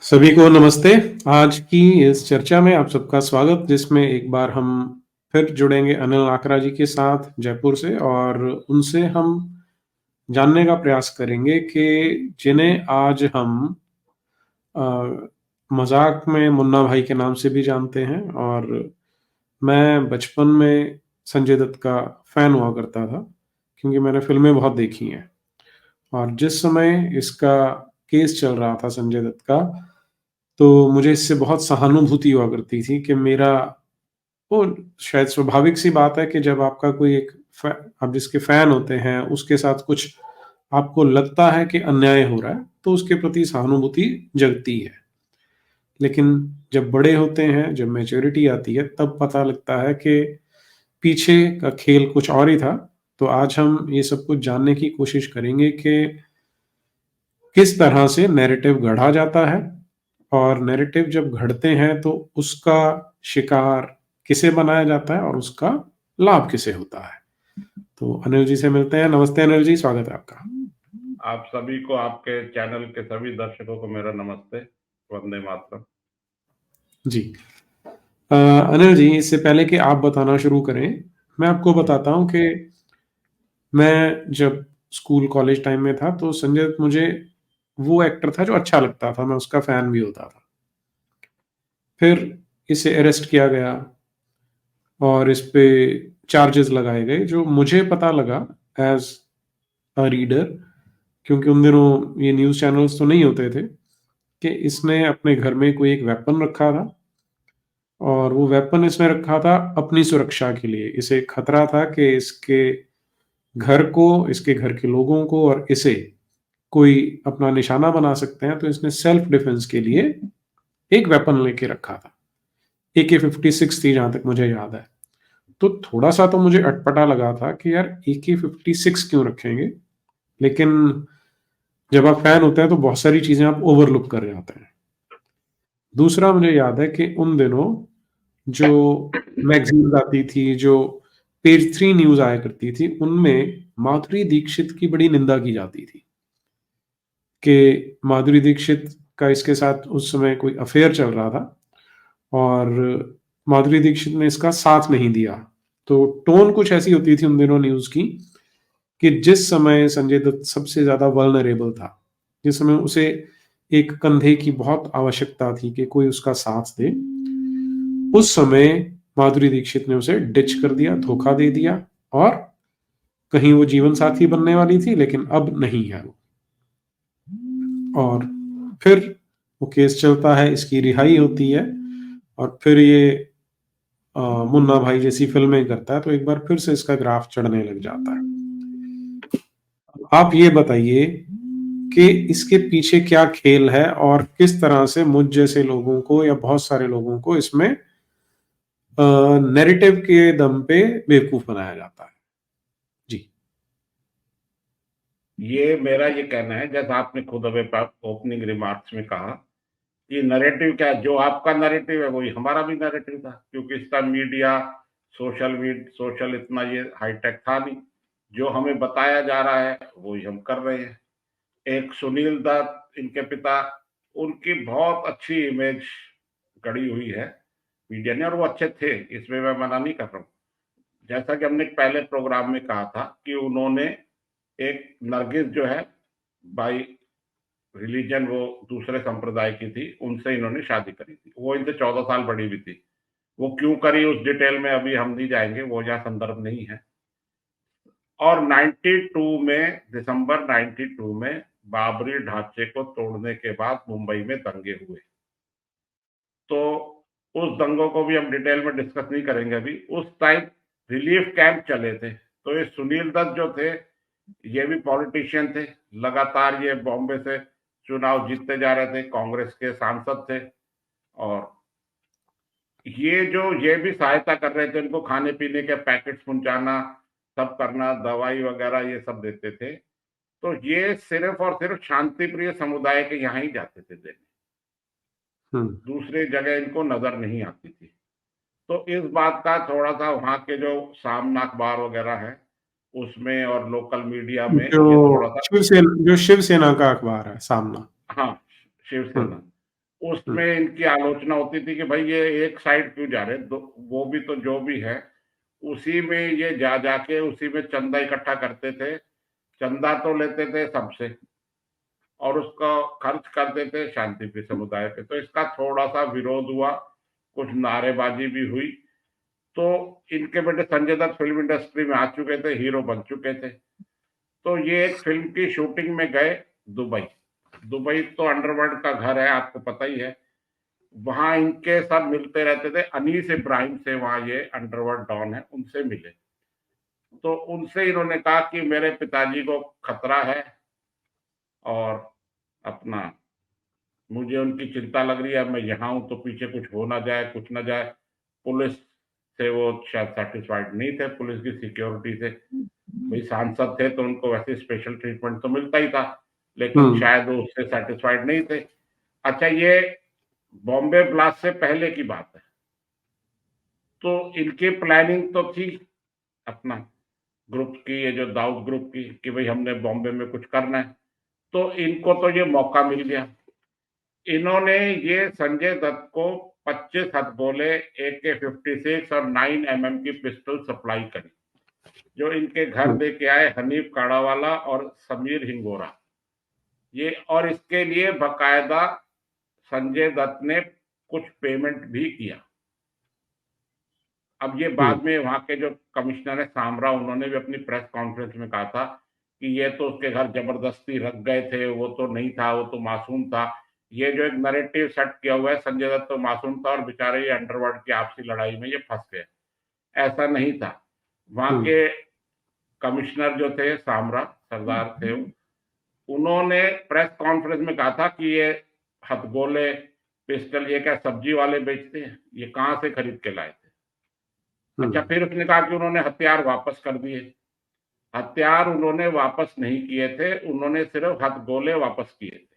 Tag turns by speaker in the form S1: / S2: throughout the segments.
S1: सभी को नमस्ते। आज की इस चर्चा में आप सबका स्वागत, जिसमें एक बार हम फिर जुड़ेंगे अनिल आकरा जी के साथ जयपुर से, और उनसे हम जानने का प्रयास करेंगे कि जिन्हें आज हम अ, मजाक में मुन्ना भाई के नाम से भी जानते हैं, और मैं बचपन में संजय दत्त का फैन हुआ करता था, क्योंकि मैंने फिल्में बहुत देखी हैं। और जिस समय इसका केस चल रहा था संजय दत्त का, तो मुझे इससे बहुत सहानुभूति हुआ करती थी कि मेरा वो शायद स्वाभाविक सी बात है कि जब आपका कोई एक आप जिसके फैन होते हैं, उसके साथ कुछ आपको लगता है कि अन्याय हो रहा है, तो उसके प्रति सहानुभूति जगती है। लेकिन जब बड़े होते हैं, जब मैच्योरिटी आती है, तब पता लगता है कि पीछे का खेल कुछ और ही था। तो आज हम ये सब कुछ जानने की कोशिश करेंगे कि किस तरह से नैरेटिव गढ़ा जाता है, और नैरेटिव जब घड़ते हैं तो उसका शिकार किसे बनाया जाता है और उसका लाभ किसे होता है। तो अनिल जी से मिलते हैं। नमस्ते अनिल जी, स्वागत है आपका।
S2: आप सभी को, आपके चैनल के सभी दर्शकों को मेरा नमस्ते। वंदे मातरम।
S1: जी। अनिल जी, इससे पहले कि आप बताना शुरू करें, मैं आपको बताता हूँ कि मैं जब स्कूल कॉलेज टाइम में था, तो संजय दत्त मुझे वो एक्टर था जो अच्छा लगता था, मैं उसका फैन भी होता था। फिर इसे अरेस्ट किया गया और इस पे चार्जेस लगाए गए, जो मुझे पता लगा एज अ रीडर, क्योंकि उन दिनों ये न्यूज़ चैनल्स तो नहीं होते थे, कि इसने अपने घर में कोई एक वेपन रखा था, और वो वेपन इसने रखा था अपनी सुरक्षा के लिए। इसे खतरा था कि इसके घर को, इसके घर के लोगों को और इसे कोई अपना निशाना बना सकते हैं, तो इसने सेल्फ डिफेंस के लिए एक वेपन लेके रखा था। AK-56 थी, जहां तक मुझे याद है। तो थोड़ा सा तो मुझे अटपटा लगा था कि यार AK-56 क्यों रखेंगे, लेकिन जब आप फैन होते हैं तो बहुत सारी चीजें आप ओवरलुक कर जाते हैं। दूसरा, मुझे याद है कि उन दिनों जो मैगजीन आती थी, जो पेज 3 न्यूज आया करती थी, उनमें माधुरी दीक्षित की बड़ी निंदा की जाती थी कि माधुरी दीक्षित का इसके साथ उस समय कोई अफेयर चल रहा था, और माधुरी दीक्षित ने इसका साथ नहीं दिया। तो टोन कुछ ऐसी होती थी उन दिनों न्यूज की, कि जिस समय संजय दत्त सबसे ज्यादा वल्नरेबल था, जिस समय उसे एक कंधे की बहुत आवश्यकता थी कि कोई उसका साथ दे, उस समय माधुरी दीक्षित ने उसे डिच कर दिया, धोखा दे दिया, और कहीं वो जीवन साथी बनने वाली थी, लेकिन अब नहीं है वो। और फिर वो केस चलता है, इसकी रिहाई होती है, और फिर ये मुन्ना भाई जैसी फिल्में करता है, तो एक बार फिर से इसका ग्राफ चढ़ने लग जाता है। आप ये बताइए कि इसके पीछे क्या खेल है, और किस तरह से मुझ जैसे लोगों को या बहुत सारे लोगों को इसमें नैरेटिव के दम पे बेवकूफ बनाया जाता है। जी।
S2: ये मेरा ये कहना है, जैसा आपने खुद अभी ओपनिंग रिमार्क्स में कहा कि नैरेटिव क्या है, जो आपका नैरेटिव है वही हमारा भी नैरेटिव था, क्योंकि इसका मीडिया, सोशल इतना ये हाईटेक था नहीं। जो हमें बताया जा रहा है वही हम कर रहे हैं। एक सुनील दत्त, इनके पिता, उनकी बहुत अच्छी इमेज गढ़ी हुई है मीडिया ने, और वो अच्छे थे, इसमें मैं मना नहीं कर रहा हूँ। जैसा कि हमने पहले प्रोग्राम में कहा था कि उन्होंने एक नरगिस जो है, बाई रिलीजन, वो दूसरे संप्रदाय की थी, उनसे इन्होंने शादी करी थी। वो इनसे 14 साल बड़ी भी थी। वो क्यों करी उस डिटेल में अभी हम नहीं जाएंगे, वो यहाँ संदर्भ नहीं है। और 92 में, दिसंबर 92 में बाबरी ढांचे को तोड़ने के बाद मुंबई में दंगे हुए। तो उस दंगों को भी हम डिटेल में डिस्कस नहीं करेंगे अभी। उस टाइम रिलीफ कैंप चले थे। तो ये सुनील दत्त जो थे, ये भी पॉलिटिशियन थे। लगातार ये बॉम्बे से चुनाव जीतते जा रहे थे, कांग्रेस के सांसद थे। और ये भी सहायता कर रहे थे, इनको खाने पीने के पैकेट्स पहुंचाना, सब करना, दवाई वगैरह ये सब देते थे। तो ये सिर्फ और सिर्फ शांति प्रिय समुदाय के यहाँ ही जाते थे देने,
S1: हम्म।
S2: दूसरी जगह इनको नजर नहीं आती थी। तो इस बात का थोड़ा सा वहां के जो सामना अखबार वगैरह है उसमें और लोकल मीडिया में ये थोड़ा सा।
S1: जो शिवसेना का अखबार है सामना।
S2: हाँ, शिवसेना।
S1: हम्म। हुँ,
S2: उसमें इनकी आलोचना होती थी कि भाई ये एक साइड क्यों जा रहे हैं, वो भी तो जो भी है उसी में ये जा जाके उसी में चंदा इकट्ठा करते थे। चंदा तो लेते थे सबसे और उसका खर्च करते थे शांतिप्रिय समुदाय पे। तो इसका थोड़ा सा विरोध हुआ, कुछ नारेबाजी भी हुई। तो इनके बेटे संजय दत्त फिल्म इंडस्ट्री में आ चुके थे, हीरो बन चुके थे। तो ये एक फिल्म की शूटिंग में गए दुबई। दुबई तो अंडरवर्ल्ड का घर है, आपको पता ही है। वहां इनके सब मिलते रहते थे। अनीस इब्राहिम से वहां ये अंडरवर्ल्ड डॉन है, उनसे मिले। तो उनसे इन्होंने कहा कि मेरे पिताजी को खतरा है और अपना मुझे उनकी चिंता लग रही है। मैं यहाँ हूं तो पीछे कुछ हो ना जाए, कुछ ना जाए। पुलिस से वो शायद सेटिस्फाइड नहीं थे, पुलिस की सिक्योरिटी से। भाई सांसद थे तो उनको वैसे स्पेशल ट्रीटमेंट तो मिलता ही था, लेकिन
S1: हुँ,
S2: शायद वो उससे सेटिस्फाइड नहीं थे। अच्छा, ये बॉम्बे ब्लास्ट से पहले की बात है। तो इनकी प्लानिंग तो थी अपना ग्रुप की, ये जो दाऊद ग्रुप की, कि भाई हमने बॉम्बे में कुछ करना है। तो इनको तो ये मौका मिल गया। इन्होंने ये संजय दत्त को 25 हथगोले AK-56 और 9mm की पिस्टल सप्लाई करी, जो इनके घर
S1: हुँ,
S2: दे के आए हनीफ काड़ावाला और समीर हिंगोरा। ये और इसके लिए बकायदा संजय दत्त ने कुछ पेमेंट भी किया। अब ये
S1: हुँ,
S2: बाद में वहां के जो कमिश्नर है सामरा, उन्होंने भी अपनी प्रेस कॉन्फ्रेंस में कहा था कि ये तो उसके घर जबरदस्ती रख गए थे, वो तो नहीं था, वो तो मासूम था। ये जो एक नैरेटिव सेट किया हुआ है, संजय दत्त तो मासूम था और बेचारे ये अंडरवर्ल्ड की आपसी लड़ाई में ये फंस गए, ऐसा नहीं था। वहां
S1: हुँ,
S2: के कमिश्नर जो थे सामरा सरदार थे, उन्होंने प्रेस कॉन्फ्रेंस में कहा था कि ये हथगोले पिस्टल ये क्या सब्जी वाले बेचते हैं, ये कहां से खरीद के लाए थे।
S1: हुँ,
S2: अच्छा, फिर उसने कहा कि उन्होंने हथियार वापस कर दिए। हथियार उन्होंने वापस नहीं किए थे, उन्होंने सिर्फ हथगोले वापस किए थे।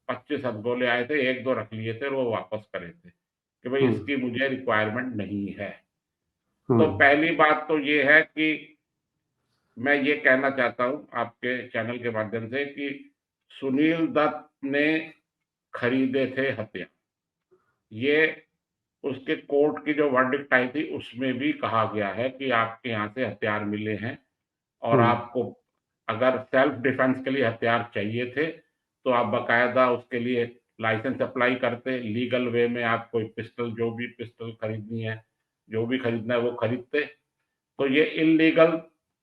S2: 25 हथगोले आए थे, एक दो रख लिए थे और वो वापस करे थे कि भाई
S1: हुँ,
S2: इसकी मुझे रिक्वायरमेंट नहीं है।
S1: हुँ,
S2: तो पहली बात तो ये है कि मैं ये कहना चाहता हूं आपके चैनल के माध्यम से कि सुनील दत्त ने खरीदे थे हथियार। ये उसके कोर्ट की जो वर्डिक्ट आई थी उसमें भी कहा गया है कि आपके यहाँ से हथियार मिले हैं और
S1: हुँ,
S2: आपको अगर सेल्फ डिफेंस के लिए हथियार चाहिए थे तो आप बकायदा उसके लिए लाइसेंस अप्लाई करते, लीगल वे में आप कोई पिस्टल, जो भी पिस्टल खरीदनी है, जो भी खरीदना है वो खरीदते। तो ये इलीगल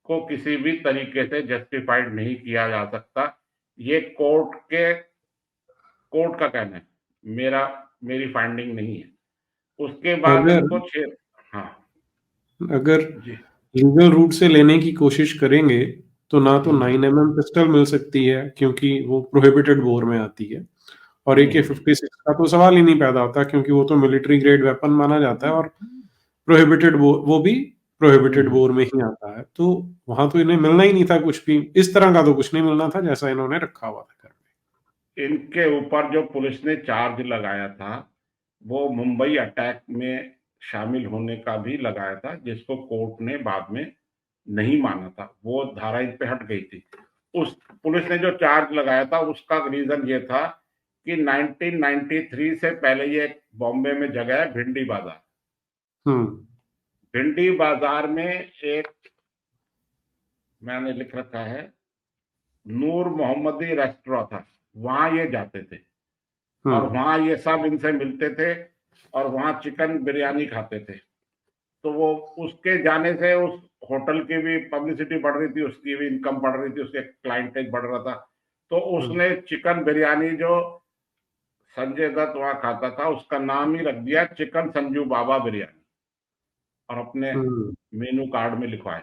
S2: को किसी भी तरीके से जस्टिफाइड नहीं किया जा सकता। ये कोर्ट का कहना है, मेरा मेरी फाइंडिंग नहीं है। उसके बाद
S1: अगर
S2: इनको छे हाँ
S1: अगर
S2: जी।
S1: लीगल रूट से लेने की कोशिश करेंगे, तो ना तो
S2: हम्म
S1: 9mm पिस्टल मिल सकती है क्योंकि वो प्रोहिबिटेड बोर में आती है और
S2: हम्म
S1: AK-56 का तो सवाल ही नहीं पैदा होता क्योंकि वो तो मिलिट्री ग्रेड वेपन माना जाता है और प्रोहिबिटेड बो वो भी प्रोहिबिटेड
S2: हम्म
S1: बोर में ही आता है। तो वहाँ तो इन्हें मिलना ही नहीं था कुछ भी, इस तरह का तो कुछ नहीं मिलना था जैसा इन्होंने रखा हुआ था घर
S2: इनके ऊपर जो पुलिस ने चार्ज लगाया था वो मुंबई अटैक में शामिल होने का भी लगाया था, जिसको कोर्ट ने बाद में नहीं माना था। वो धारा इन पे हट गई थी। उस पुलिस ने जो चार्ज लगाया था उसका रीजन ये था कि 1993 से पहले ये बॉम्बे में जगह है भिंडी बाजार।
S1: में।
S2: भिंडी बाजार में एक, मैंने लिख रखा है, नूर मोहम्मदी रेस्टोरेंट था। वहां ये जाते थे और
S1: हुँ,
S2: वहां ये सब इनसे मिलते थे और वहां चिकन बिरयानी खाते थे। तो वो उसके जाने से उस होटल की भी पब्लिसिटी बढ़ रही थी, उसकी भी इनकम बढ़ रही थी, उसके क्लाइंटेज बढ़ रहा था। तो
S1: हुँ,
S2: उसने चिकन बिरयानी जो संजय दत्त वहां खाता था उसका नाम ही रख दिया चिकन संजू बाबा बिरयानी और अपने
S1: हुँ,
S2: मेनू कार्ड में लिखवाया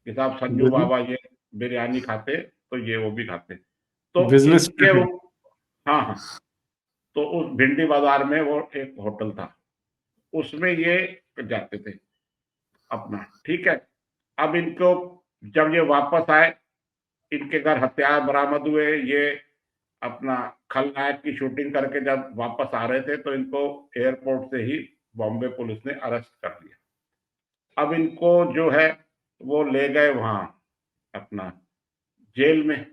S2: कि साहब संजू
S1: बिज़
S2: बाबा ये बिरयानी खाते तो ये वो भी खाते। तो
S1: बिज़नेस
S2: इनके
S1: है।
S2: हाँ हाँ। तो उस भिंडी बाजार में वो एक होटल था, उसमें ये जाते थे अपना। ठीक है। अब इनको जब ये वापस आए, इनके घर हथियार बरामद हुए, ये अपना खलनायक की शूटिंग करके जब वापस आ रहे थे तो इनको एयरपोर्ट से ही बॉम्बे पुलिस ने अरेस्ट कर लिया। अब इनको जो है वो ले गए वहां अपना जेल में।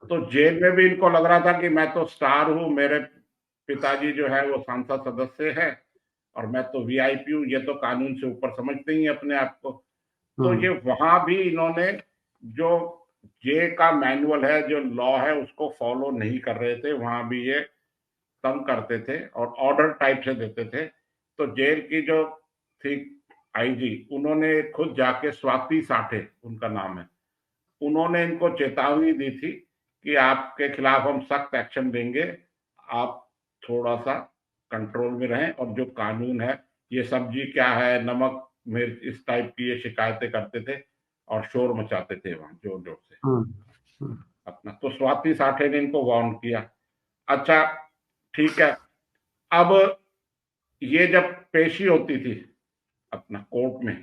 S2: तो जेल में भी इनको लग रहा था कि मैं तो स्टार हूं, मेरे पिताजी जो है वो सांसद सदस्य है और मैं तो वीआईपी हूँ, ये तो कानून से ऊपर समझते ही अपने आप को। तो ये
S1: हम्म।
S2: वहां भी इन्होंने जो जे का मैनुअल है, जो लॉ है, उसको फॉलो नहीं कर रहे थे। वहां भी ये तंग करते थे और ऑर्डर टाइप से देते थे। तो जेल की जो थी आईजी, उन्होंने खुद जाके, स्वाति साठे उनका नाम है, उन्होंने इनको चेतावनी दी थी कि आपके खिलाफ हम सख्त एक्शन लेंगे, आप थोड़ा सा कंट्रोल में रहें। और जो कानून है, ये सब्जी क्या है, नमक मिर्च, इस टाइप की ये शिकायतें करते थे और शोर मचाते थे वहां जोर जोर से
S1: हम्म। हम्म।
S2: अपना। तो स्वाति साठे ने इनको वार्न किया। अच्छा, ठीक है। अब ये जब पेशी होती थी अपना कोर्ट में,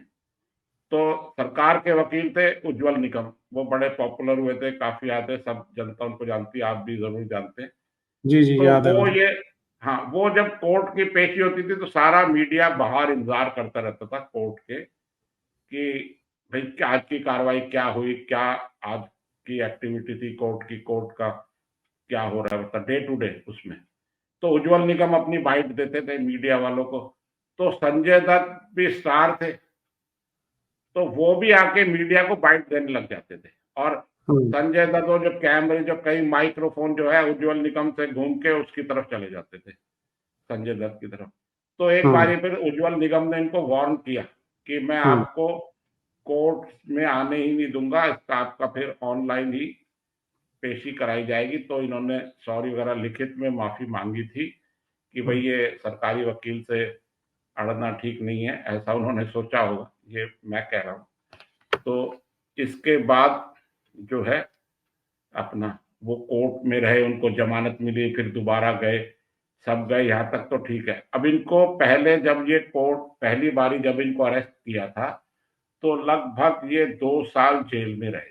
S2: तो सरकार के वकील थे उज्जवल निकम, वो बड़े पॉपुलर हुए थे, काफी आए थे, सब जनता उनको जानती है, आप भी जरूर जानते हैं।
S1: जी जी,
S2: तो
S1: याद है
S2: वो
S1: मुझे।
S2: ये, हाँ, वो जब कोर्ट की पेशी होती थी तो सारा मीडिया बाहर इंतजार करता रहता था कोर्ट के, कि भाई आज की कार्रवाई क्या हुई, क्या आज की एक्टिविटी थी कोर्ट की, कोर्ट का क्या हो रहा है, मतलब डे टू डे उसमें। तो उज्जवल निगम अपनी बाइट देते थे मीडिया वालों को। तो संजय दत्त भी स्टार थे, तो वो भी आके मीडिया को बाइट देने लग जाते थे। और
S1: हम्म।
S2: संजय दत्त वो जो कैमरे, जो कई माइक्रोफोन जो है, उज्जवल निगम से घूम के उसकी तरफ चले जाते थे, संजय दत्त की तरफ। तो एक
S1: हम्म।
S2: बारी फिर उज्जवल निगम ने इनको वार्न किया कि मैं
S1: हम्म।
S2: आपको कोर्ट में आने ही नहीं दूंगा, इसका आपका फिर ऑनलाइन ही पेशी कराई जाएगी। तो इन्होंने सॉरी वगैरह लिखित में माफी मांगी थी कि भाई
S1: हम्म।
S2: ये सरकारी वकील से अड़ना ठीक नहीं है, ऐसा उन्होंने सोचा होगा, ये मैं कह रहा हूँ। तो इसके बाद जो है अपना, वो कोर्ट में रहे, उनको जमानत मिली, फिर दोबारा गए, सब गए, यहाँ तक तो ठीक है। अब इनको पहले, जब ये कोर्ट पहली बारी जब इनको अरेस्ट किया था, तो लगभग ये 2 साल जेल में रहे।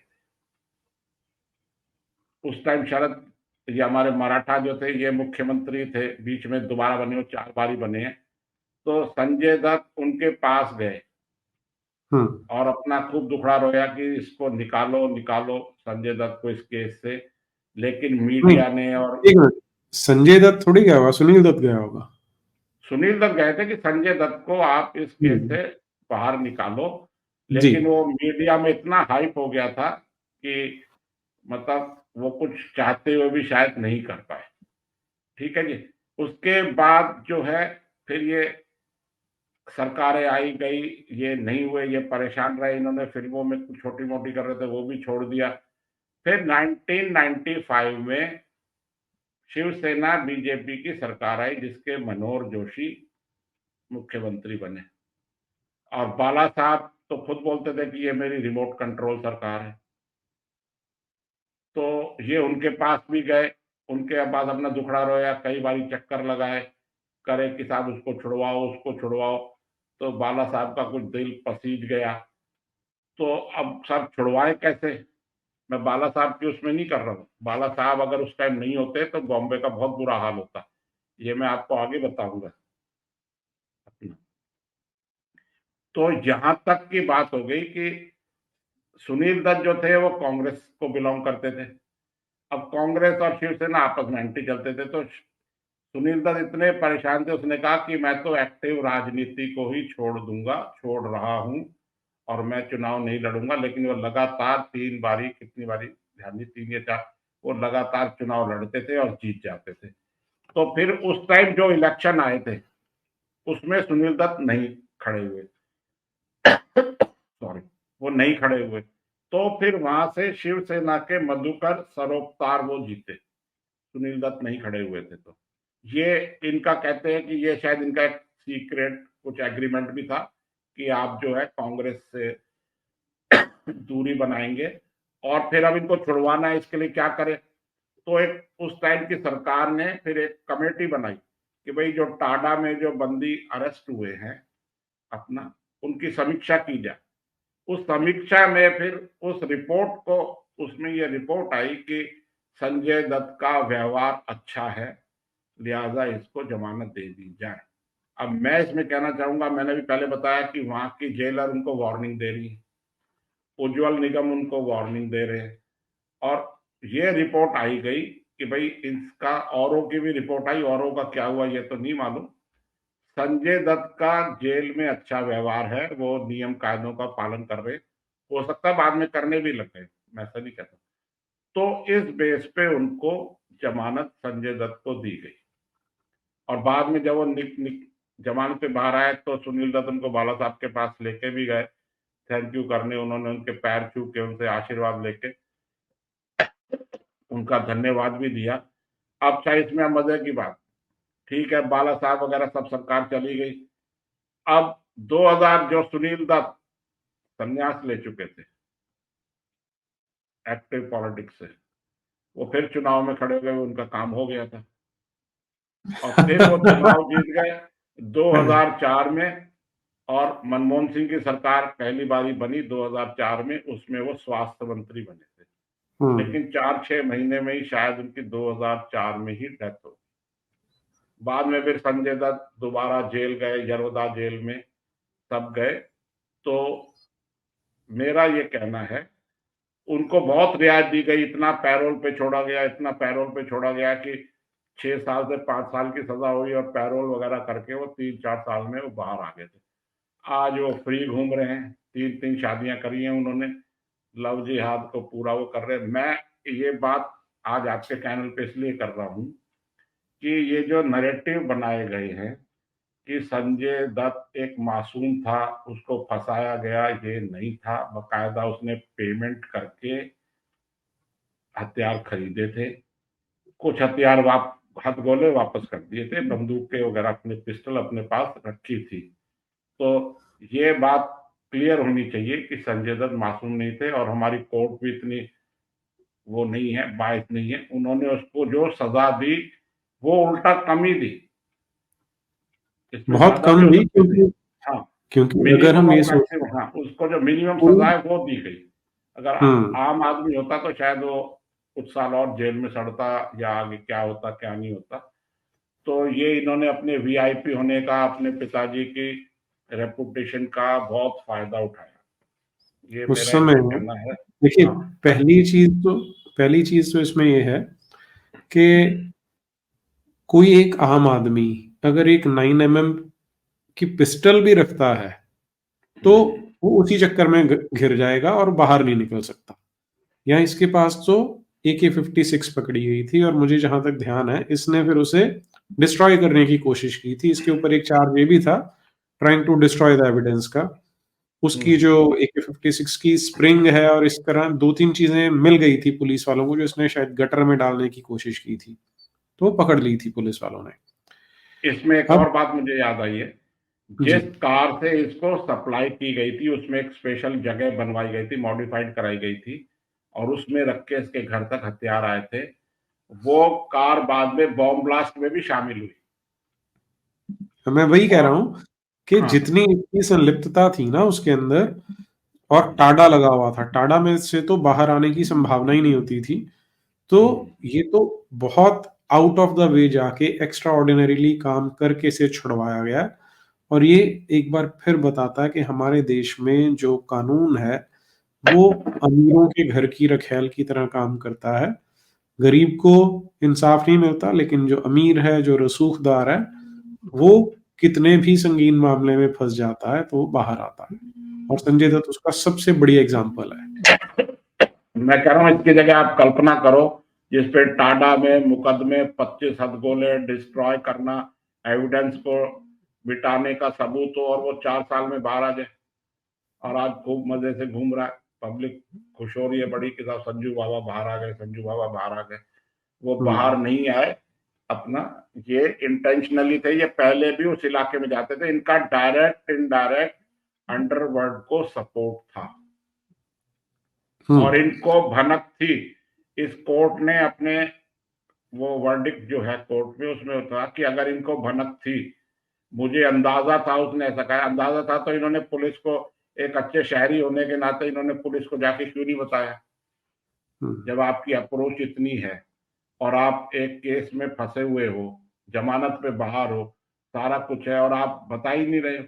S2: उस टाइम शरद, ये हमारे मराठा जो थे, ये मुख्यमंत्री थे, बीच में दोबारा बने, वो 4 बारी बने हैं। तो संजय दत्त उनके पास गए
S1: हम्म।
S2: और अपना खूब दुखड़ा रोया कि इसको निकालो निकालो, संजय दत्त को इस केस से। लेकिन
S1: नहीं,
S2: मीडिया ने और
S1: एक मिनट, संजय दत्त थोड़ी गया होगा, सुनील दत्त गया होगा।
S2: सुनील दत्त गए थे कि संजय दत्त को आप इस केस
S1: हम्म।
S2: से बाहर निकालो।
S1: जी।
S2: लेकिन वो मीडिया में इतना हाइप हो गया था कि मतलब वो कुछ चाहते हुए भी शायद नहीं कर पाए। ठीक है जी। उसके बाद जो है, फिर ये सरकारें आई गई, ये नहीं हुए, ये परेशान रहे, इन्होंने फिल्मों में कुछ छोटी मोटी कर रहे थे, वो भी छोड़ दिया। फिर 1995 में शिवसेना बीजेपी की सरकार आई, जिसके मनोहर जोशी मुख्यमंत्री बने। और बाला साहब तो खुद बोलते थे कि ये मेरी रिमोट कंट्रोल सरकार है। तो ये उनके पास भी गए, उनके पास अपना दुखड़ा रोया, कई बारी चक्कर लगाए, करे कि साहब उसको छुड़वाओ, उसको छुड़वाओ। तो बाला साहब का कुछ दिल पसीज गया। तो अब सब छुड़वाए कैसे? मैं बाला साहब की उसमें नहीं कर रहा हूँ, बाला साहब अगर उस टाइम नहीं होते तो बॉम्बे का बहुत बुरा हाल होता, ये मैं आपको आगे बताऊंगा। तो यहां तक की बात हो गई कि सुनील दत्त जो थे वो कांग्रेस को बिलोंग करते थे। अब कांग्रेस और शिवसेना आपस में एंटी चलते थे। तो सुनील दत्त इतने परेशान थे, उसने कहा कि मैं तो एक्टिव राजनीति को ही छोड़ दूंगा, छोड़ रहा हूं, और मैं चुनाव नहीं लड़ूंगा। लेकिन वो लगातार 3 बारी, कितनी बारी ध्यान नहीं, 3 या 4, वो लगातार चुनाव लड़ते थे और जीत जाते थे। तो फिर उस टाइम जो इलेक्शन आए थे, उसमें सुनील दत्त नहीं खड़े हुए, सॉरी, वो नहीं खड़े हुए। तो फिर वहां से शिवसेना के मधुकर सरोपतार वो जीते, सुनील दत्त नहीं खड़े हुए थे। तो ये इनका कहते हैं कि ये शायद इनका एक सीक्रेट कुछ एग्रीमेंट भी था कि आप जो है कांग्रेस से दूरी बनाएंगे, और फिर अब इनको छुड़वाना है, इसके लिए क्या करें। तो एक उस टाइम की सरकार ने फिर एक कमेटी बनाई कि भाई जो टाडा में जो बंदी अरेस्ट हुए हैं अपना, उनकी समीक्षा की जाए। उस समीक्षा में फिर उस रिपोर्ट को, उसमें ये रिपोर्ट आई कि संजय दत्त का व्यवहार अच्छा है, लिहाजा इसको जमानत दे दी जाए। अब मैं इसमें कहना चाहूंगा, मैंने भी पहले बताया कि वहां की जेलर उनको वार्निंग दे रही है, उज्जवल निगम उनको वार्निंग दे रहे हैं, और ये रिपोर्ट आई गई कि भाई इसका औरों की भी रिपोर्ट आई, औरों का क्या हुआ ये तो नहीं मालूम। संजय दत्त का जेल में अच्छा व्यवहार है, वो नियम कायदों का पालन कर रहे, हो सकता है बाद में करने भी लग गए, मैं ऐसा नहीं कहता। तो इस बेस पे उनको जमानत संजय दत्त को दी गई, और बाद में जब वो जमानत पे बाहर आए तो सुनील दत्त उनको बाला साहब के पास लेके भी गए, थैंक यू करने, उन्होंने उनके पैर छू के उनसे आशीर्वाद लेके उनका धन्यवाद भी दिया। अब चाहे इसमें मजे की बात, ठीक है बाला साहब वगैरह सब सरकार चली गई, अब 2000 जो सुनील दत्त संन्यास ले चुके थे एक्टिव पॉलिटिक्स से, वो फिर चुनाव में खड़े हुए, उनका काम हो गया था, और फिर वो चुनाव जीत गए 2004 में, और मनमोहन सिंह की सरकार पहली बारी बनी 2004 में, उसमें वो स्वास्थ्य मंत्री बने थे, लेकिन 4-6 महीने में ही शायद उनकी 2004 में ही डेथ हो। बाद में फिर संजय दत्त दोबारा जेल गए, यरवदा जेल में सब गए। तो मेरा ये कहना है उनको बहुत रियायत दी गई, इतना पैरोल पे छोड़ा गया, इतना पैरोल पे छोड़ा गया कि 6 साल से 5 साल की सजा हुई, और पैरोल वगैरह करके वो 3-4 साल में वो बाहर आ गए थे। आज वो फ्री घूम रहे हैं, 3-3 शादियां करी हैं उन्होंने, लव जिहाद को पूरा वो कर रहे हैं। मैं ये बात आज आपके चैनल पे इसलिए कर रहा हूँ कि ये जो नैरेटिव बनाए गए हैं कि संजय दत्त एक मासूम था, उसको फंसाया गया, ये नहीं था, बकायदा उसने पेमेंट करके हथियार खरीदे थे, कुछ हथियार हथगोले वापस कर दिए थे, बंदूकें वगैरह अपने पिस्टल अपने पास रखी थी। तो ये बात क्लियर होनी चाहिए कि संजय दत्त मासूम नहीं थे, और हमारी कोर्ट भी इतनी वो नहीं है, बाइस नहीं है, उन्होंने उसको जो सजा दी वो उल्टा कम ही दी, इसमें
S1: बहुत
S2: ज्यादा भी
S1: कम
S2: हो
S1: दी,
S2: सकती थी।
S1: क्योंकि
S2: हाँ,
S1: क्योंकि अगर
S2: मिनिमम
S1: हम
S2: और
S1: ये
S2: मैक्सिमम,
S1: सोचें
S2: हाँ उसको जो मिनिमम
S1: कोई
S2: सजा है वो दी गई। अगर
S1: हुँ,
S2: आम आदमी होता तो शायद वो कुछ साल और जेल में सड़ता, या आगे क्या होता क्या नहीं होता। तो ये इन्होंने अपने वीआईपी होने का, अपने पिताजी की रेपुटेशन का बहुत फायदा उठाया, ये
S1: उस
S2: मेरा
S1: समय
S2: इसमें कहना है।
S1: देखिए,
S2: हाँ,
S1: पहली चीज़ तो इसमें ये है कि कोई एक आम आदमी अगर एक 9 एमएम की पिस्टल भी रखता है, तो वो उसी चक्कर में घिर जाएगा और बाहर नहीं निकल सकता। यहाँ इसके पास तो AK-56 पकड़ी गई थी, और मुझे जहाँ तक ध्यान है, इसने फिर उसे डिस्ट्रॉय करने की कोशिश की थी। इसके ऊपर एक चार्ज ये भी था, trying to destroy the evidence का। उसकी जो AK-56 की स्प्रिंग है और इस तरह 2-3 चीज़ें मिल गई थी पुलिस वालों को, जो इसने शायद गटर में डालने की कोशिश की थी। तो पकड़ ली थी पुलिस वालों ने।
S2: इसमें एक
S1: अब
S2: और बात मुझे याद आई है,
S1: जी,
S2: जिस कार से इसको सप्लाई की गई थी उसमें एक स्पेशल जगह बनवाई गई थी, मॉडिफाइड कराई गई थी, और उसमें रख के इसके घर तक हथियार आए थे। वो कार बाद में बॉम्ब ब्लास्ट में भी शामिल हुई।
S1: मैं वही कह रहा
S2: और
S1: हूँ कि
S2: हाँ,
S1: जितनी इतनी संलिप्तता थी ना उसके अंदर, और
S2: हम्म,
S1: टाडा लगा हुआ था, टाडा में से तो बाहर आने की संभावना ही नहीं होती थी। तो
S2: हम्म,
S1: ये तो बहुत आउट ऑफ द वे जाके एक्स्ट्रा ऑर्डिनरीली काम करके इसे छुड़वाया गया। और ये एक बार फिर बताता है कि हमारे देश में जो कानून है, वो अमीरों के घर की रखैल की तरह काम करता है। गरीब को इंसाफ नहीं मिलता, लेकिन जो अमीर है, जो रसूखदार है, वो कितने भी संगीन मामले में फँस जाता है, तो वो बाहर आता है। और संजय दत्त उसका सबसे बढ़िया एग्ज़ाम्पल है।
S2: मैं कह रहा हूँ इसकी जगह आप कल्पना करो, जिस पे टाडा में मुकदमे, 25 हथगोले, डिस्ट्रॉय करना, एविडेंस को मिटाने का सबूत हो, और वो 4 साल में बाहर आ जाए, और आज खूब मजे से घूम रहा है, पब्लिक खुश हो रही है बड़ी कि साहब संजू बाबा बाहर आ गए, संजू बाबा बाहर आ गए। वो बाहर
S1: हुँ,
S2: नहीं आए, अपना ये इंटेंशनली थे, ये पहले भी उस इलाके में जाते थे, इनका डायरेक्ट इनडायरेक्ट अंडरवर्ल्ड को सपोर्ट था,
S1: हुँ।
S2: और इनको भनक थी। इस कोर्ट ने अपने वो वर्डिक्ट जो है कोर्ट में, उसमें होता कि अगर इनको भनक थी, मुझे अंदाजा था, उसने ऐसा कहा, अंदाजा था तो इन्होंने पुलिस को, एक अच्छे शहरी होने के नाते इन्होंने पुलिस को जाके क्यों नहीं बताया,
S1: हुँ।
S2: जब आपकी अप्रोच इतनी है, और आप एक केस में फंसे हुए हो, जमानत पे बाहर हो, सारा कुछ है, और आप बता ही नहीं रहे हो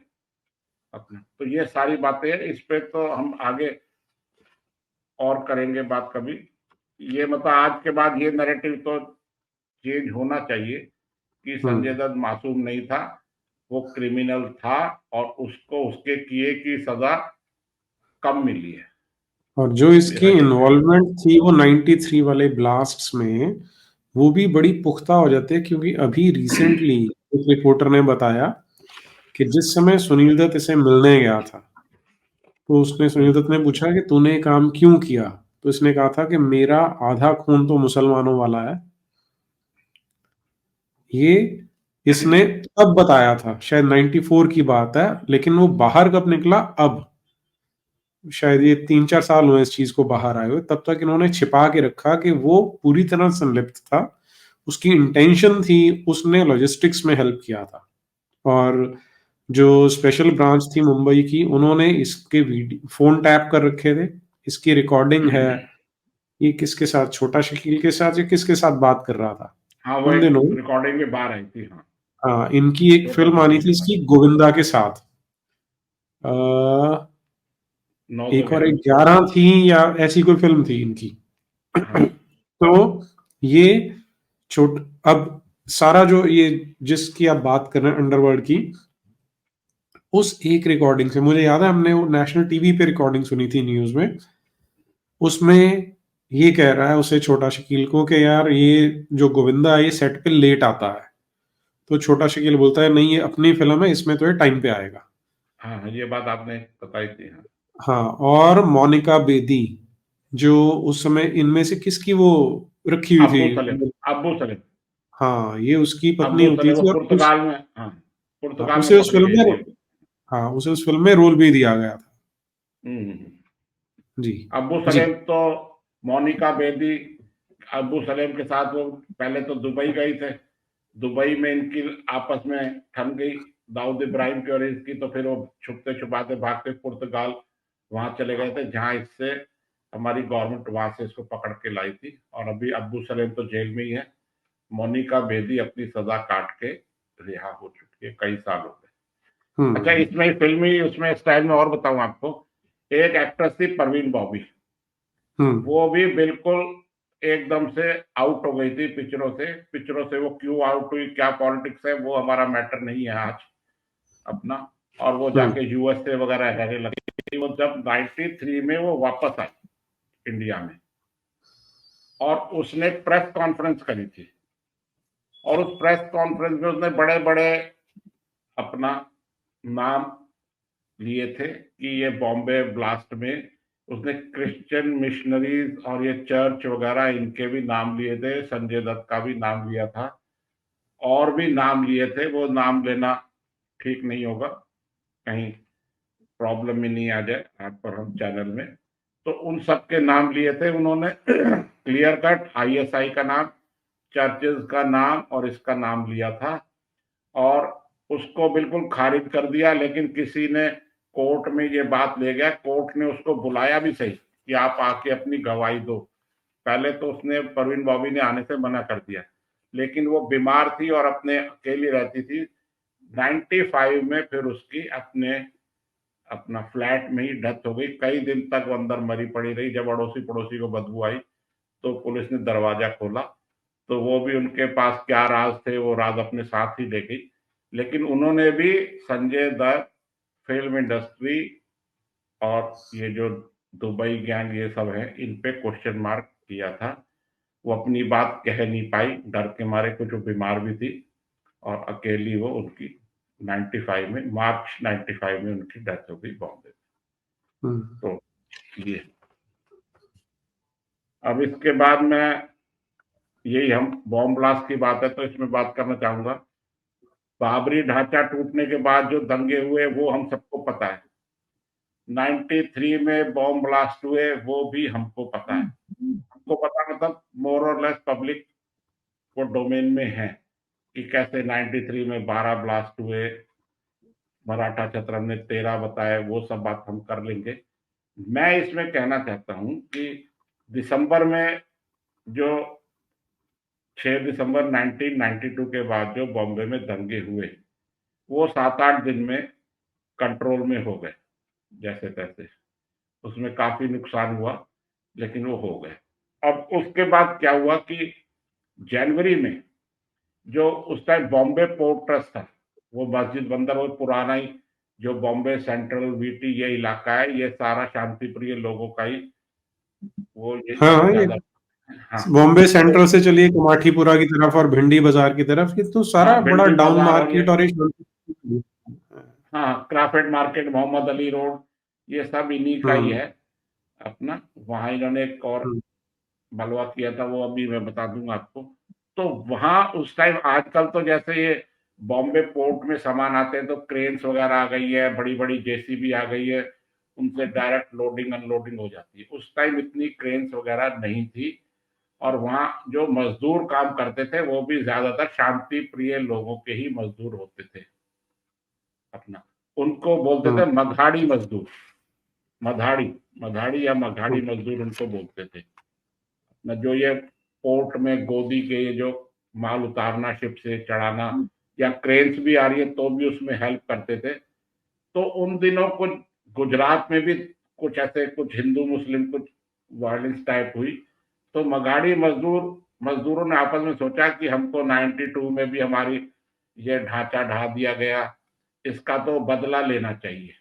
S2: अपना। तो ये सारी बातें, इस पे तो हम आगे और करेंगे बात कभी। ये मतलब आज के बाद ये नैरेटिव तो चेंज होना चाहिए कि संजय
S1: हम्म।
S2: दत्त मासूम नहीं था, वो क्रिमिनल था और उसको उसके किए की सजा कम मिली है।
S1: और जो इसकी
S2: मेरा ये कहना है।
S1: इन्वॉल्वमेंट थी वो 93 वाले ब्लास्ट्स में, वो भी बड़ी पुख्ता हो जाती है, क्योंकि अभी रिसेंटली एक रिपोर्टर ने बताया कि जिस समय सुनील दत्त इसे मिलने गया था, तो उसने सुनील दत्त ने पूछा कि तूने ये काम क्यों किया, तो इसने कहा था कि मेरा आधा खून तो मुसलमानों वाला है। ये इसने तब बताया था, शायद 94 की बात है, लेकिन वो बाहर कब निकला, अब शायद ये 3-4 साल हुए इस चीज को बाहर आए हुए, तब तक इन्होंने छिपा के रखा कि वो पूरी तरह संलिप्त था, उसकी इंटेंशन थी, उसने लॉजिस्टिक्स में हेल्प किया था। और जो स्पेशल ब्रांच थी मुंबई की, उन्होंने इसके वीडियो फोन टैप कर रखे थे, इसकी रिकॉर्डिंग है, ये किसके साथ, छोटा शकील के साथ या किसके साथ बात कर रहा था
S2: हाँ, वो
S1: उन
S2: एक
S1: दिनों।
S2: रिकॉर्डिंग में बाहर आई थी। हाँ,
S1: हाँ, इनकी एक
S2: छोटा
S1: फिल्म आनी
S2: शकील
S1: थी
S2: के साथ
S1: इसकी गोविंदा के साथ। अ,
S2: 9
S1: एक और एक
S2: 11।
S1: 11 थी या ऐसी कोई फिल्म थी इनकी।
S2: हाँ,
S1: तो ये छोट अब सारा जो ये जिसकी आप बात कर रहे हैं अंडरवर्ल्ड की, उस एक रिकॉर्डिंग से मुझे याद है, हमने वो नेशनल टीवी पे रिकॉर्डिंग सुनी थी न्यूज में। उसमें ये कह रहा है उसे, छोटा शकील को, कि यार ये जो गोविंदा है ये सेट पे लेट आता है। तो छोटा शकील बोलता है नहीं, ये अपनी फिल्म है, इसमें तो ये टाइम पे आएगा।
S2: हाँ, हाँ, ये बात आपने बताई थी। हाँ,
S1: हाँ, और मोनिका बेदी, जो उस समय इनमें से किसकी वो रखी हुई
S2: अब्बू सलीम,
S1: थी।
S2: अब्बू सलीम,
S1: हाँ, ये उसकी पत्नी
S2: अब्बू
S1: होती
S2: सलीम वो
S1: थी, और
S2: पुर्तगाल में, हाँ,
S1: हाँ,
S2: पुर्तगाल में
S1: उसे उस
S2: पकड़ी
S1: फिल्म
S2: गई
S1: में
S2: थी।
S1: हाँ, उसे उस फिल्म में रोल भी दिया गया था।
S2: हम्म।
S1: जी।
S2: अब्बू
S1: जी।
S2: सलेम तो मोनिका बेदी अब्बू सलेम के साथ वो पहले तो दुबई गई थे। दुबई में इनकी आपस में ठन गई, दाऊद इब्राहिम की और इसकी, तो फिर वो छुपते छुपाते भागते पुर्तगाल वहां चले गए थे, जहां इससे हमारी गवर्नमेंट वहां से इसको पकड़ के लाई थी। और अभी अब्बू सलेम तो जेल में ही है। मोनिका बेदी अपनी सजा काट के रिहा हो चुकी है, कई साल हो गए। अच्छा,
S1: हम्म।
S2: इसमें फिल्मी उसमें स्टाइल में और बताऊं आपको, एक एक्ट्रेस थी परवीन बॉबी।
S1: हम्म।
S2: वो भी बिल्कुल एकदम से आउट हो गई थी पिक्चरों से वो क्यों आउट हुई, क्या पॉलिटिक्स है, वो हमारा मैटर नहीं है आज अपना। और वो
S1: हम्म।
S2: जाके यूएसए वगैरह रहने लगी थी। वो जब 93 में वो वापस आई इंडिया में, और उसने प्रेस कॉन्फ्रेंस करी थी, और उस प्रेस कॉन्फ्रेंस में उसने बड़े बड़े अपना नाम लिए थे कि ये बॉम्बे ब्लास्ट में उसने क्रिश्चियन मिशनरीज और ये चर्च वगैरह इनके भी नाम लिए थे, संजय दत्त का भी नाम लिया था, और भी नाम लिए थे। वो नाम लेना ठीक नहीं होगा, कहीं प्रॉब्लम में नहीं आ जाए आप पर हम चैनल में। तो उन सब के नाम लिए थे उन्होंने क्लियर कट आईएसआई का नाम, चर्चेज का नाम और इसका नाम लिया था, और उसको बिल्कुल खारिज कर दिया। लेकिन किसी ने कोर्ट में ये बात ले गया, कोर्ट ने उसको बुलाया भी सही कि आप आके अपनी गवाही दो। पहले तो उसने परवीन बॉबी ने आने से मना कर दिया, लेकिन वो बीमार थी और अपने अकेली रहती थी। 95 में फिर उसकी अपने अपना फ्लैट में ही डेथ हो गई। कई दिन तक वो अंदर मरी पड़ी रही। जब अड़ोसी पड़ोसी को बदबू आई तो पुलिस ने दरवाजा खोला, तो वो भी उनके पास क्या राज थे वो राज अपने साथ ही ले गई। लेकिन उन्होंने भी संजय दत्त, फिल्म इंडस्ट्री और ये जो दुबई गैंग ये सब है, इन पे क्वेश्चन मार्क किया था। वो अपनी बात कह नहीं पाई डर के मारे, कुछ वो बीमार भी थी, और अकेली वो उनकी 95 में, मार्च 95 में उनकी डेथ हो गई बॉम्बे में।
S1: हम्म।
S2: तो ये, अब इसके बाद मैं, यही हम बॉम्ब ब्लास्ट की बात है तो इसमें बात करना चाहूंगा। बाबरी ढांचा टूटने के बाद जो दंगे हुए वो हम सबको पता है। 93 में बॉम्ब ब्लास्ट हुए वो भी हमको पता है। हमको पता मतलब मोर और लेस पब्लिक को डोमेन में है कि कैसे 93 में 12 ब्लास्ट हुए, मराठा क्षेत्र हमने 13 बताए, वो सब बात हम कर लेंगे। मैं इसमें कहना चाहता हूं कि दिसंबर में जो 6 दिसंबर 1992 के बाद जो बॉम्बे में दंगे हुए, वो 7-8 दिन में कंट्रोल में हो गए जैसे तैसे। उसमें काफी नुकसान हुआ, लेकिन वो हो गए। अब उसके बाद क्या हुआ कि जनवरी में जो उस टाइम बॉम्बे पोर्ट ट्रस्ट था, वो मस्जिद बंदर, वो पुराना ही जो बॉम्बे सेंट्रल वीटी ये इलाका है, ये सारा शांति प्रिय लोगों का ही वो ये
S1: हाँ हाँ, ये
S2: ज्यादा। हाँ,
S1: बॉम्बे
S2: तो
S1: सेंट्रल से चलिए कमाठीपुरा की तरफ और भिंडी बाजार की तरफ, ये तो
S2: हाँ,
S1: सारा बड़ा
S2: भिंडी
S1: डाउन
S2: बाजार और ये,
S1: मार्केट और ये
S2: हाँ, क्राफेड मार्केट, मोहम्मद अली रोड, ये सब इन्हीं का ही
S1: हम्म
S2: है अपना। वहां इन्होंने एक और
S1: हम्म
S2: बलवा किया था, वो अभी मैं बता दूंगा आपको। तो वहां उस टाइम, आजकल तो जैसे ये बॉम्बे पोर्ट में सामान आते हैं तो क्रेन्स वगैरह आ गई है, बड़ी बड़ी जेसीबी आ गई है, उनसे डायरेक्ट लोडिंग अनलोडिंग हो जाती है। उस टाइम इतनी क्रेन्स वगैरह नहीं थी, और वहां जो मजदूर काम करते थे वो भी ज्यादातर शांति प्रिय लोगों के ही मजदूर होते थे अपना। उनको बोलते
S1: हम्म
S2: थे मघाड़ी मजदूर, मधाड़ी, मधाड़ी या मघाड़ी
S1: हम्म
S2: मजदूर उनको बोलते थे ना। जो ये पोर्ट में गोदी के ये जो माल उतारना, शिप से चढ़ाना, या क्रेन्स भी आ रही है तो भी उसमें हेल्प करते थे। तो उन दिनों कुछ गुजरात में भी कुछ ऐसे कुछ हिंदू मुस्लिम कुछ वायलेंस टाइप हुई, तो मगाड़ी मजदूरों ने आपस में सोचा कि हमको 92 में भी हमारी ये ढांचा ढा दिया गया, इसका तो बदला लेना चाहिए।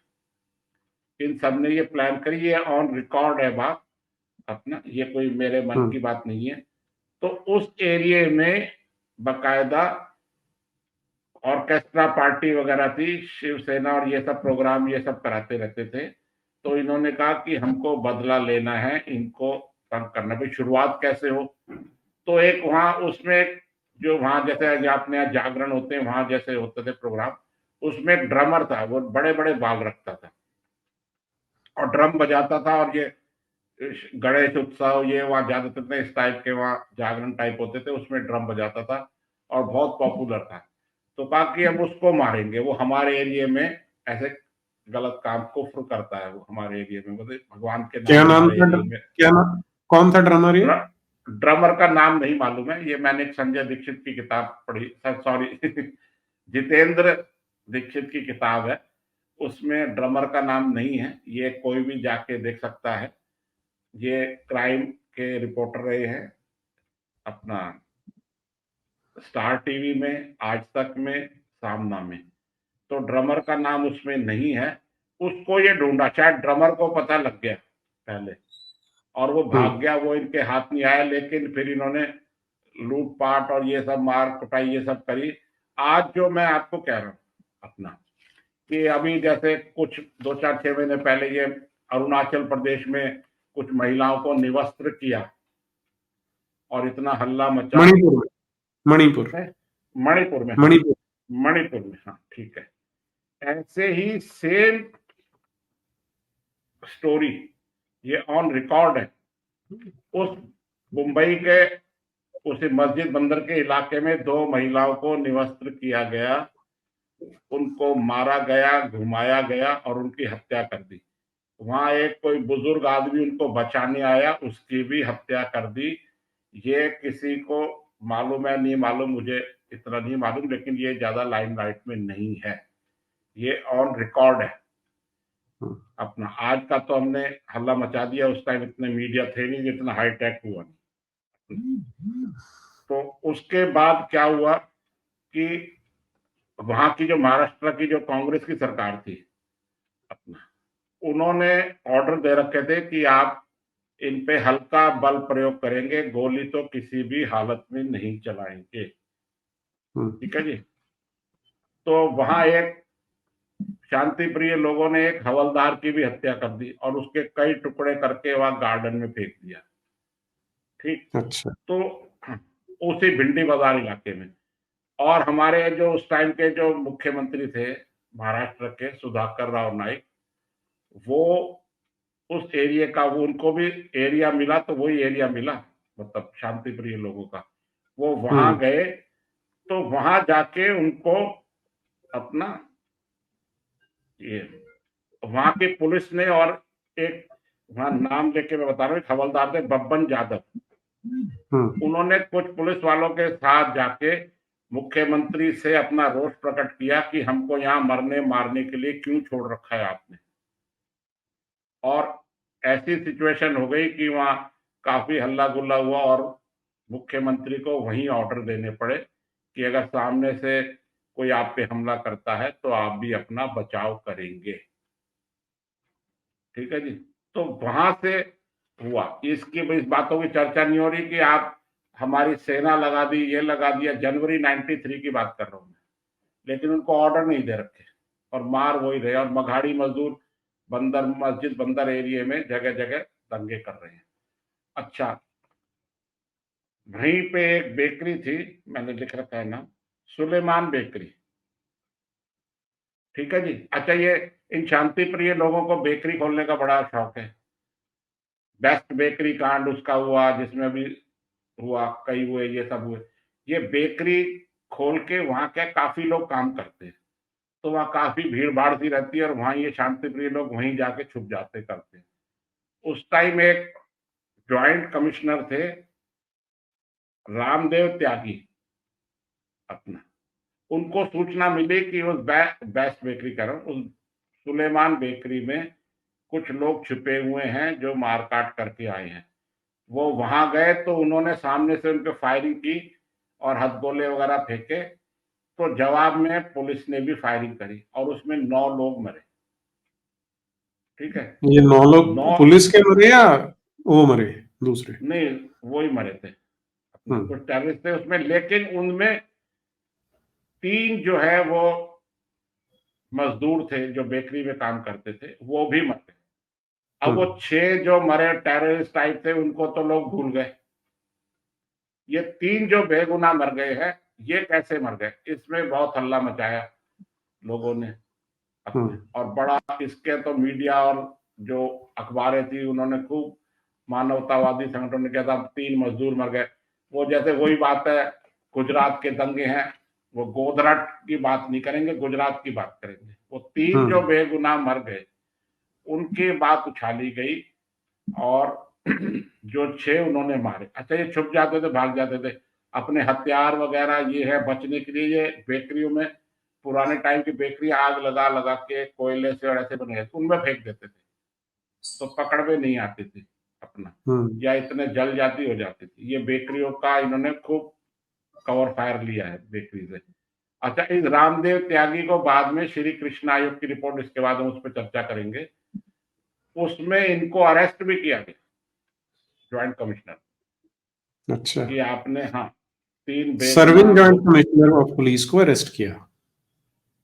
S2: इन सब ने ये प्लान करी, ये ऑन रिकॉर्ड है बात अपना, ये कोई मेरे मन
S1: हम्म
S2: की बात नहीं है। तो उस एरिया में बकायदा ऑर्केस्ट्रा पार्टी वगैरह थी, शिवसेना और ये सब प्रोग्राम ये सब कराते रहते थे। तो इन्होंने कहा कि हमको बदला लेना है, इनको तंग करना। भाई शुरुआत कैसे हो, तो एक वहां उसमें जो वहां जैसे अपने यहाँ जागरण होते हैं, वहां जैसे होते थे प्रोग्राम, उसमें एक ड्रमर था, वो बड़े बड़े बाल रखता था और ड्रम बजाता था। और ये गणेश उत्सव ये वहाँ ज्यादातर थे, इस टाइप के वहाँ जागरण टाइप होते थे, उसमें ड्रम बजाता था और बहुत पॉपुलर था। तो कहा कि हम उसको मारेंगे, वो हमारे एरिया में ऐसे गलत काम कुफ्र करता है, वो हमारे एरिया में, मतलब भगवान के
S1: क्या
S2: नाम
S1: नाम
S2: हमारे
S1: था
S2: एरिया में।
S1: क्या नाम, कौन था ड्रमर ये?
S2: ड्रमर का नाम नहीं मालूम है, ये मैंने एक संजय दीक्षित की किताब पढ़ी, सॉरी जितेंद्र दीक्षित की किताब है, उसमें ड्रमर का नाम नहीं है, ये कोई भी जाके देख सकता है। ये क्राइम के रिपोर्टर रहे हैं अपना, स्टार टीवी में, आज तक में, सामना में। तो ड्रमर का नाम उसमें नहीं है। उसको ये ढूंढा, शायद ड्रमर को पता लग गया पहले, और वो भाग
S1: हम्म
S2: गया, वो इनके हाथ नहीं आया। लेकिन फिर इन्होंने लूटपाट और ये सब मार कुटाई ये सब करी। आज जो मैं आपको कह रहा हूँ अपना, कि अभी जैसे कुछ 2 4 6 महीने पहले ये अरुणाचल प्रदेश में कुछ महिलाओं को निवस्त्र किया और इतना हल्ला मचा
S1: मणिपुर में, मणिपुर
S2: है। मणिपुर में, हाँ,
S1: मणिपुर
S2: मणिपुर में, हाँ, ठीक है। ऐसे ही सेम स्टोरी ये ऑन रिकॉर्ड है। उस मुंबई के उस मस्जिद बंदर के इलाके में 2 महिलाओं को निवस्त्र किया गया, उनको मारा गया, घुमाया गया और उनकी हत्या कर दी। वहां एक कोई बुजुर्ग आदमी उनको बचाने आया, उसकी भी हत्या कर दी। ये किसी को मालूम है नहीं मालूम, मुझे इतना नहीं मालूम, लेकिन ये ज्यादा लाइमलाइट में नहीं है, ये ऑन रिकॉर्ड है अपना। आज का तो हमने हल्ला मचा दिया, उस टाइम इतने मीडिया थे नहीं, जितना हाईटेक हुआ नहीं। तो उसके बाद क्या हुआ कि वहां की जो महाराष्ट्र की जो कांग्रेस की सरकार थी अपना, उन्होंने ऑर्डर दे रखे थे कि आप इन पे हल्का बल प्रयोग करेंगे, गोली तो किसी भी हालत में नहीं चलाएंगे। ठीक है जी। तो वहां एक शांति प्रिय लोगों ने एक हवलदार की भी हत्या कर दी और उसके कई टुकड़े करके वहां गार्डन में फेंक दिया। ठीक।
S1: अच्छा
S2: तो उसी भिंडी बाजार इलाके में। और हमारे जो उस टाइम के जो मुख्यमंत्री थे महाराष्ट्र के, सुधाकर राव नाइक, वो उस एरिया का, वो उनको भी एरिया मिला, तो वही एरिया मिला, मतलब शांति प्रिय लोगों का। वो वहां
S1: हम्म
S2: गए, तो वहां जाके उनको अपना ये वहां की पुलिस ने, और एक वहां नाम लेके मैं बता रहा हूँ, हवलदार थे बब्बन यादव,
S1: हम्म
S2: उन्होंने कुछ पुलिस वालों के साथ जाके मुख्यमंत्री से अपना रोष प्रकट किया कि हमको यहाँ मरने मारने के लिए क्यों छोड़ रखा है आपने। और ऐसी सिचुएशन हो गई कि वहां काफी हल्ला गुल्ला हुआ और मुख्यमंत्री को वहीं ऑर्डर देने पड़े कि अगर सामने से कोई आप पे हमला करता है तो आप भी अपना बचाव करेंगे। ठीक है जी। तो वहां से हुआ, इसकी इस बातों की चर्चा नहीं हो रही कि आप हमारी सेना लगा दी, ये लगा दिया। जनवरी 93 की बात कर रहा हूं मैं। लेकिन उनको ऑर्डर नहीं दे रखे और मार वही रहे। और मघाड़ी मजदूर बंदर मस्जिद बंदर एरिया में जगह जगह दंगे कर रहे हैं। अच्छा, वहीं पे एक बेकरी थी, मैंने लिख रखा है नाम, सुलेमान बेकरी। ठीक है जी। अच्छा, ये इन शांति प्रिय लोगों को बेकरी खोलने का बड़ा शौक है। बेस्ट बेकरी कांड उसका हुआ, जिसमें भी हुआ, कई हुए, ये सब हुए। ये बेकरी खोल के वहां के काफी लोग काम करते हैं, तो वहां काफी भीड़ भाड़ सी रहती है और वहां ये शांति प्रिय लोग वहीं जाके छुप जाते करते हैं। उस टाइम एक ज्वाइंट कमिश्नर थे, रामदेव त्यागी अपना। उनको सूचना मिली कि उस बेस्ट बेकरी कर रहा हूं, उस सुलेमान बेकरी में कुछ लोग छुपे हुए हैं जो मारकाट करके आए हैं। वो वहां गए तो उन्होंने सामने से उन पे फायरिंग की और हथगोले वगैरह फेंके। तो जवाब में पुलिस ने भी फायरिंग करी और उसमें 9 लोग मरे। ठीक है।
S1: ये 9 लोग
S2: 9
S1: पुलिस के मरे या वो मरे दूसरे?
S2: नहीं, वो ही मरे थे अपना,
S1: हम्म।
S2: कुछ टेररिस्ट थे उसमें। लेकिन उनमें 3 जो है वो मजदूर थे जो बेकरी में काम करते थे, वो भी मर गए। अब वो
S1: हम्म।
S2: 6 जो मरे टेररिस्ट टाइप थे उनको तो लोग भूल गए। ये 3 जो बेगुनाह मर गए हैं, ये कैसे मर गए, इसमें बहुत हल्ला मचाया लोगों ने अपने।
S1: हम्म।
S2: और बड़ा इसके तो मीडिया और जो अखबारें थी उन्होंने खूब, मानवतावादी संगठन ने कहा था 3 मजदूर मर गए। वो जैसे वही बात है, गुजरात के दंगे हैं, वो गोधरा की बात नहीं करेंगे, गुजरात की बात करेंगे। वो 3 जो
S1: हम्म।
S2: बेगुनाह मर गए उनकी बात उछाली गई। और जो 6 उन्होंने मारे, अच्छा ये छुप जाते थे, भाग जाते थे, अपने हथियार वगैरह ये है बचने के लिए। ये बेकरियों में, पुराने टाइम की बेकरी आग लगा लगा के कोयले से और ऐसे बने उनमें फेंक देते थे, तो पकड़ में नहीं आती थी अपना,
S1: हम्म।
S2: या इतने जल जाती हो जाती थी। ये बेकरियों का इन्होंने खूब कवर फायर लिया है बेकरी से। अच्छा, इस रामदेव त्यागी को बाद में श्री कृष्ण आयोग की रिपोर्ट, इसके बाद हम उस पर चर्चा करेंगे, उसमें इनको अरेस्ट भी किया गया, ज्वाइंट कमिश्नर,
S1: अच्छा।
S2: कि आपने, हाँ, 3
S1: सर्विंग
S2: बेगुनाह
S1: जॉइंट
S2: लोग।
S1: कमिश्नर ऑफ पुलिस को अरेस्ट किया।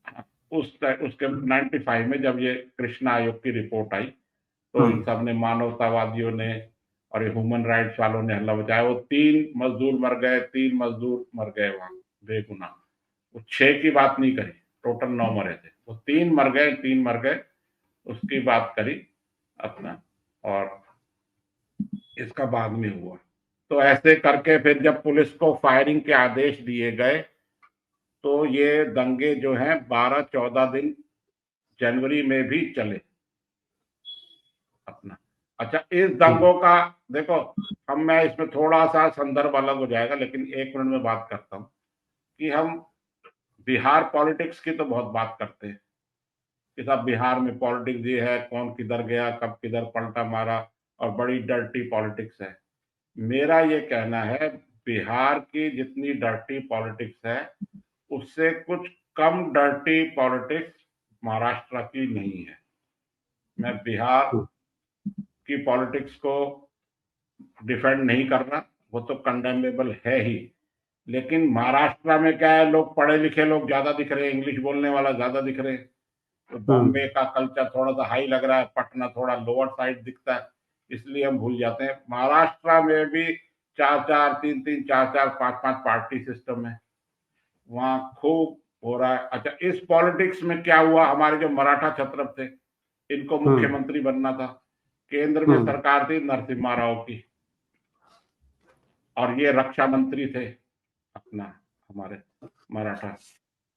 S2: हाँ, उसके 95 में जब ये कृष्णा आयोग की रिपोर्ट आई, तो इन
S1: हम्म।
S2: सब ने, मानवतावादियों ने और ये ह्यूमन राइट्स वालों ने हल्ला मचाया। वो 3 मजदूर मर गए, 3 मजदूर मर गए वहां बेगुनाह। वो 6 की बात नहीं करी, टोटल 9 मरे थे, वो 3 मर गए, 3 मर गए, उसकी बात करी अपना। और इसका बाद में हुआ। तो ऐसे करके फिर जब पुलिस को फायरिंग के आदेश दिए गए, तो ये दंगे जो हैं 12-14 दिन जनवरी में भी चले अपना। अच्छा, इस
S1: हम्म।
S2: दंगों का देखो, हम, मैं इसमें थोड़ा सा संदर्भ अलग हो जाएगा, लेकिन 1 मिनट में बात करता हूँ कि हम बिहार पॉलिटिक्स की तो बहुत बात करते हैं कि साहब बिहार में पॉलिटिक्स ये है, कौन किधर गया, कब किधर पलटा मारा, और बड़ी डर्टी पॉलिटिक्स है। मेरा ये कहना है, बिहार की जितनी डर्टी पॉलिटिक्स है, उससे कुछ कम डर्टी पॉलिटिक्स महाराष्ट्र की नहीं है। मैं बिहार
S1: हम्म।
S2: की पॉलिटिक्स को डिफेंड नहीं कर रहा, वो तो कंडेमेबल है ही। लेकिन महाराष्ट्र में क्या है, लोग पढ़े लिखे लोग ज्यादा दिख रहे हैं, इंग्लिश बोलने वाला ज्यादा दिख रहे हैं। तो बॉम्बे
S1: हम्म।
S2: का कल्चर थोड़ा सा हाई लग रहा है, पटना थोड़ा लोअर साइड दिखता है, इसलिए हम भूल जाते हैं। महाराष्ट्र में भी 4-4, 3-3, 4-4, 5-5 पार्टी सिस्टम है, वहां खूब हो रहा है। अच्छा, इस पॉलिटिक्स में क्या हुआ, हमारे जो मराठा छत्रप थे, इनको
S1: हम्म।
S2: मुख्यमंत्री बनना था, केंद्र में
S1: हम्म।
S2: सरकार थी नरसिम्हा राव की, और ये रक्षा मंत्री थे अपना, हमारे मराठा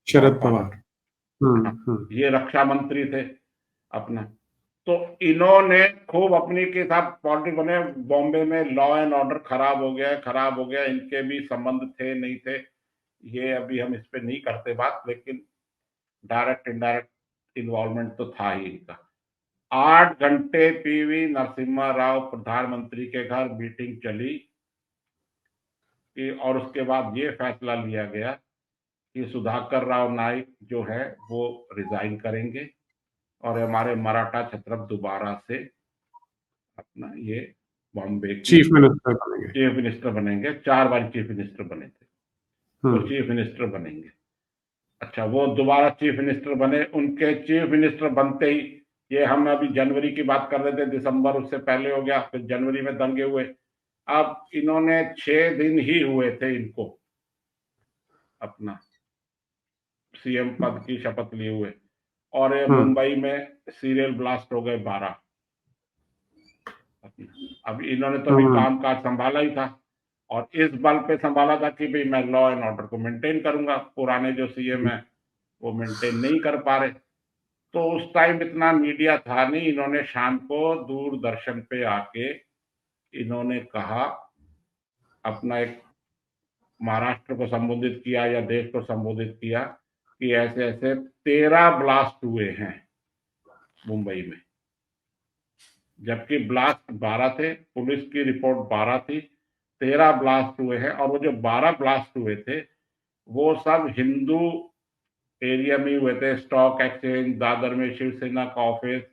S1: शरद
S2: गॉडफादर।
S1: पवार। हम्म।
S2: हाँ,
S1: हम्म।
S2: ये रक्षा मंत्री थे अपना। तो इन्होंने खूब अपनी के साथ पॉलिटिक्स बने। बॉम्बे में लॉ एंड ऑर्डर खराब हो गया, खराब हो गया, इनके भी संबंध थे नहीं थे, ये अभी हम इस पे नहीं करते बात, लेकिन डायरेक्ट इनडायरेक्ट इन्वॉल्वमेंट तो था ही इनका। 8 घंटे पीवी नरसिम्हा राव प्रधानमंत्री के घर मीटिंग चली कि, और उसके बाद ये फैसला लिया गया कि सुधाकर राव नाईक जो है वो रिजाइन करेंगे और हमारे मराठा छत्रप दोबारा से अपना ये बॉम्बे की
S1: चीफ मिनिस्टर बनेंगे।
S2: चीफ मिनिस्टर बनेंगे। 4 बार चीफ मिनिस्टर बने थे, वो
S1: हम्म।
S2: चीफ मिनिस्टर बनेंगे। अच्छा, वो दोबारा चीफ मिनिस्टर बने, उनके चीफ मिनिस्टर बनते ही ये हम अभी जनवरी की बात कर रहे थे, दिसंबर उससे पहले हो गया, फिर जनवरी में दंगे हुए। अब इन्होंने 6 दिन ही हुए थे इनको अपना सीएम पद की शपथ लिए हुए, और मुंबई में सीरियल ब्लास्ट हो गए 12। अब इन्होंने तो अभी
S1: हम्म।
S2: काम काज संभाला ही था, और इस बल पे संभाला था कि भाई मैं लॉ एंड ऑर्डर को मेंटेन करूंगा। पुराने जो सीएम है वो मेंटेन नहीं कर पा रहे। तो उस टाइम इतना मीडिया था नहीं, इन्होंने शाम को दूरदर्शन पे आके इन्होंने कहा, अपना एक महाराष्ट्र को संबोधित किया या देश को संबोधित किया कि ऐसे ऐसे 13 ब्लास्ट हुए हैं मुंबई में, जबकि ब्लास्ट 12 थे, पुलिस की रिपोर्ट 12 थी, 13 ब्लास्ट हुए हैं। और वो जो 12 ब्लास्ट हुए थे वो सब हिंदू एरिया में हुए थे, स्टॉक एक्सचेंज, दादर में शिवसेना का ऑफिस,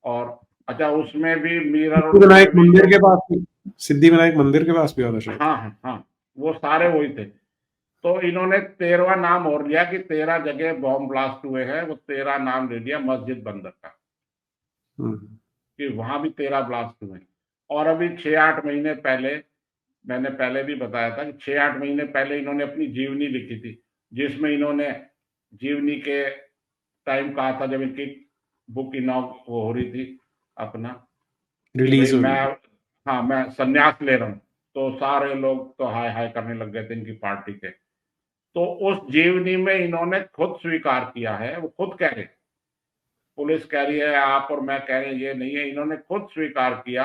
S2: और अच्छा उसमें भी मीरा रोड
S1: सिद्धिविनायक
S2: में भी
S1: मंदिर
S2: जो,
S1: के पास भी, सिद्धिविनायक मंदिर के पास भी हुआ था शायद।
S2: हाँ हाँ हाँ, वो सारे वही थे। तो इन्होंने 13वां नाम और लिया कि 13 जगह बॉम्ब ब्लास्ट हुए हैं, वो 13 नाम ले लिया मस्जिद बंदर का,
S1: हम्म।
S2: कि वहां भी 13 ब्लास्ट हुए। और अभी 6-8 महीने पहले, मैंने पहले भी बताया था कि 6-8 महीने पहले इन्होंने अपनी जीवनी लिखी थी, जिसमें इन्होंने जीवनी के टाइम कहा था जब इनकी बुक वो हो रही थी अपना, कि भाई
S1: रिलीज हो
S2: मैं,
S1: रही थी।
S2: हाँ मैं संन्यास ले रहा हूँ, तो सारे लोग तो हाय हाय करने लग गए थे इनकी पार्टी के। तो उस जीवनी में इन्होंने खुद स्वीकार किया है, वो खुद कह रहे, पुलिस कह रही है, आप और मैं कह रहे हैं ये नहीं है, इन्होंने खुद स्वीकार किया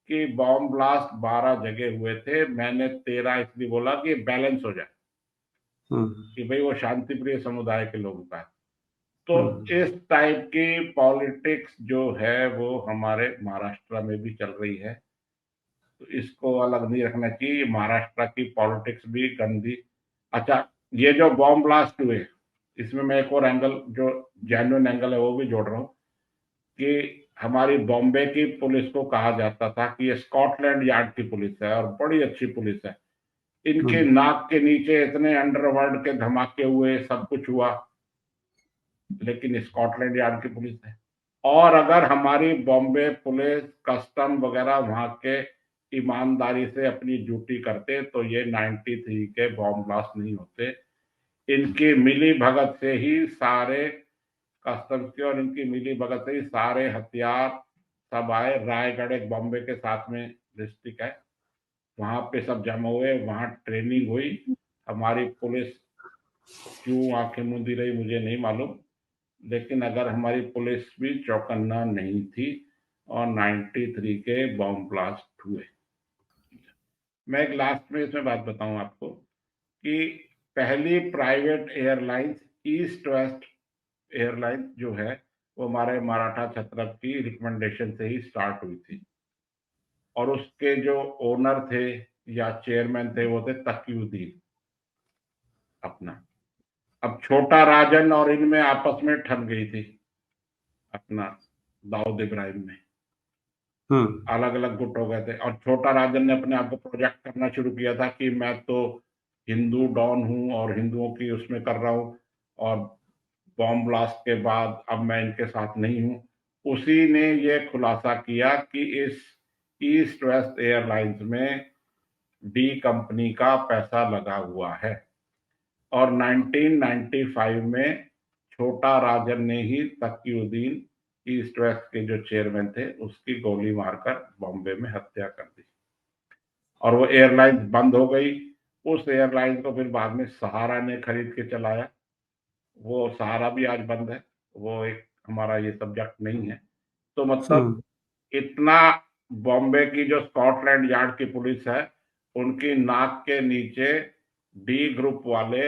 S2: कि बॉम्ब ब्लास्ट 12 जगह हुए थे, मैंने 13 इसलिए बोला कि बैलेंस हो जाए,
S1: हम्म।
S2: कि भाई वो शांति प्रिय समुदाय के लोगों का है। तो
S1: हम्म।
S2: इस टाइप की पॉलिटिक्स जो है वो हमारे महाराष्ट्र में भी चल रही है, तो इसको अलग नहीं रखना चाहिए। महाराष्ट्र की पॉलिटिक्स भी गंदी। अच्छा, ये जो बॉम्ब ब्लास्ट हुए, इसमें मैं एक और एंगल जो जेन्युइन एंगल है वो भी जोड़ रहा हूँ, कि हमारी बॉम्बे की पुलिस को कहा जाता था कि ये स्कॉटलैंड यार्ड की पुलिस है और बड़ी अच्छी पुलिस है, इनके
S1: हम्म।
S2: नाक के नीचे इतने अंडरवर्ल्ड के धमाके हुए, सब कुछ हुआ, लेकिन स्कॉटलैंड यार्ड की पुलिस है। और अगर हमारी बॉम्बे पुलिस, कस्टम वगैरह वहां के ईमानदारी से अपनी ड्यूटी करते तो ये 93 के बॉम्ब ब्लास्ट नहीं होते। इनकी मिली भगत से ही सारे कस्टम के, और इनकी मिली भगत से ही सारे हथियार सब आए। रायगढ़ एक बॉम्बे के साथ में डिस्ट्रिक्ट है, वहां पे सब जमा हुए, वहां ट्रेनिंग हुई। हमारी पुलिस क्यों आंखें मूंदी रही मुझे नहीं मालूम, लेकिन अगर हमारी पुलिस भी चौकन्ना नहीं थी और 93 के बॉम्ब ब्लास्ट हुए। मैं एक लास्ट में इसमें बात बताऊं आपको, कि पहली private airlines east west airlines जो है वो हमारे मराठा छत्रप की रिकमेंडेशन से ही स्टार्ट हुई थी, और उसके जो ओनर थे या चेयरमैन थे वो थे तकीउद्दीन अपना। अब छोटा राजन और इनमें आपस में ठन गई थी अपना, दाऊद इब्राहिम में
S1: हम्म।
S2: अलग अलग गुट हो गए थे, और छोटा राजन ने अपने आप को प्रोजेक्ट करना शुरू किया था कि मैं तो हिंदू डॉन हूं और हिंदुओं की उसमें कर रहा हूं, और बॉम्ब ब्लास्ट के बाद अब मैं इनके साथ नहीं हूं। उसी ने ये खुलासा किया कि इस ईस्ट वेस्ट एयरलाइंस में डी कंपनी का पैसा लगा हुआ है, और 1995 में छोटा राजन ने ही तकीउद्दीन ईस्ट वेस्ट के जो चेयरमैन थे उसकी गोली मारकर बॉम्बे में हत्या कर दी, और वो एयरलाइंस बंद हो गई। उस एयरलाइंस को फिर बाद में सहारा ने खरीद के चलाया, वो सहारा भी आज बंद है, वो एक हमारा ये सब्जेक्ट नहीं है। तो मतलब
S1: हम्म।
S2: इतना बॉम्बे की जो स्कॉटलैंड यार्ड की पुलिस है, उनकी नाक के नीचे डी ग्रुप वाले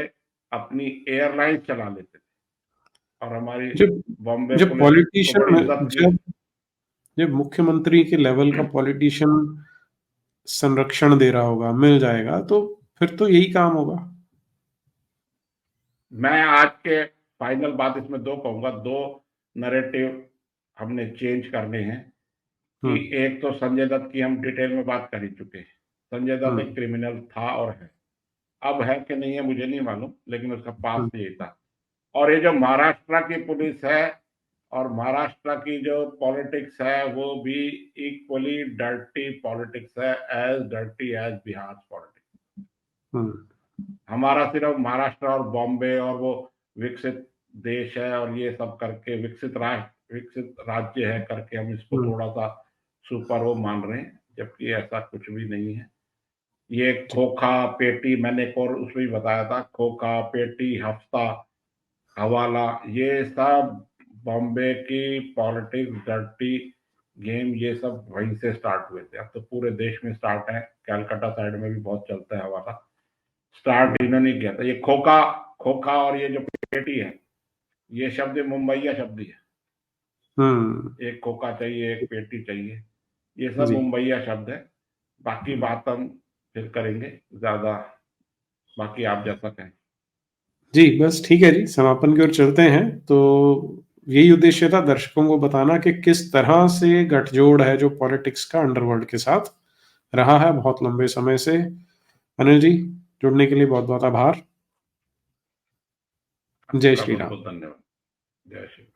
S2: अपनी एयरलाइन चला लेते थे, और हमारी
S1: जब
S2: बॉम्बे
S1: जब
S2: पुलिस को बड़ी
S1: पॉलिटिशियन
S2: इज्जत थी।
S1: जब जब मुख्यमंत्री के लेवल का पॉलिटिशियन संरक्षण दे रहा होगा, मिल जाएगा, तो फिर तो यही काम होगा।
S2: मैं आज के फाइनल बात इसमें 2 कहूँगा, 2 नैरेटिव हमने चेंज करने हैं कि एक तो संजय दत्त की हम डिटेल में बात कर ही चुके हैं। संजय दत्त एक क्रिमिनल था और है। अब है कि नहीं है मुझे नहीं मालूम, लेकिन उसका पास्ट यही था। और ये जो महाराष्ट्र की पुलिस है और महाराष्ट्र की जो पॉलिटिक्स है, वो भी इक्वली डर्टी पॉलिटिक्स है, as dirty as Bihar politics. हमारा सिर्फ महाराष्ट्र और बॉम्बे और वो विकसित देश है और ये सब करके विकसित राज्य है करके हम इसको थोड़ा सा सुपर वो मान रहे हैं, जबकि ऐसा कुछ भी नहीं है। ये खोखा पेटी मैंने एक और उसमें भी बताया था, खोखा पेटी हफ्ता हवाला, ये सब बॉम्बे की पॉलिटिक्स डर्टी गेम, ये सब वहीं से स्टार्ट हुए थे। अब तो पूरे देश में स्टार्ट है, कलकत्ता साइड में भी बहुत चलता है हवाला। स्टार्ट इन्होंने किया था। ये खोखा खोखा और ये जो पेटी है, ये शब्द मुंबईया शब्द ही है। एक खोखा चाहिए, एक पेटी चाहिए, ये सब मुंबईया शब्द है। बाकी बात हम फिर करेंगे ज्यादा, बाकी आप जैसा कहें।
S1: जी, बस ठीक है जी, समापन की ओर चलते हैं। तो यही उद्देश्य था दर्शकों को बताना कि किस तरह से गठजोड़ है जो पॉलिटिक्स का अंडरवर्ल्ड के साथ रहा है बहुत लंबे समय से। अनिल जी, जुड़ने के लिए बहुत-बहुत आभार। जय श्री राम।
S2: बहुत धन्यवाद। जय श्री राम।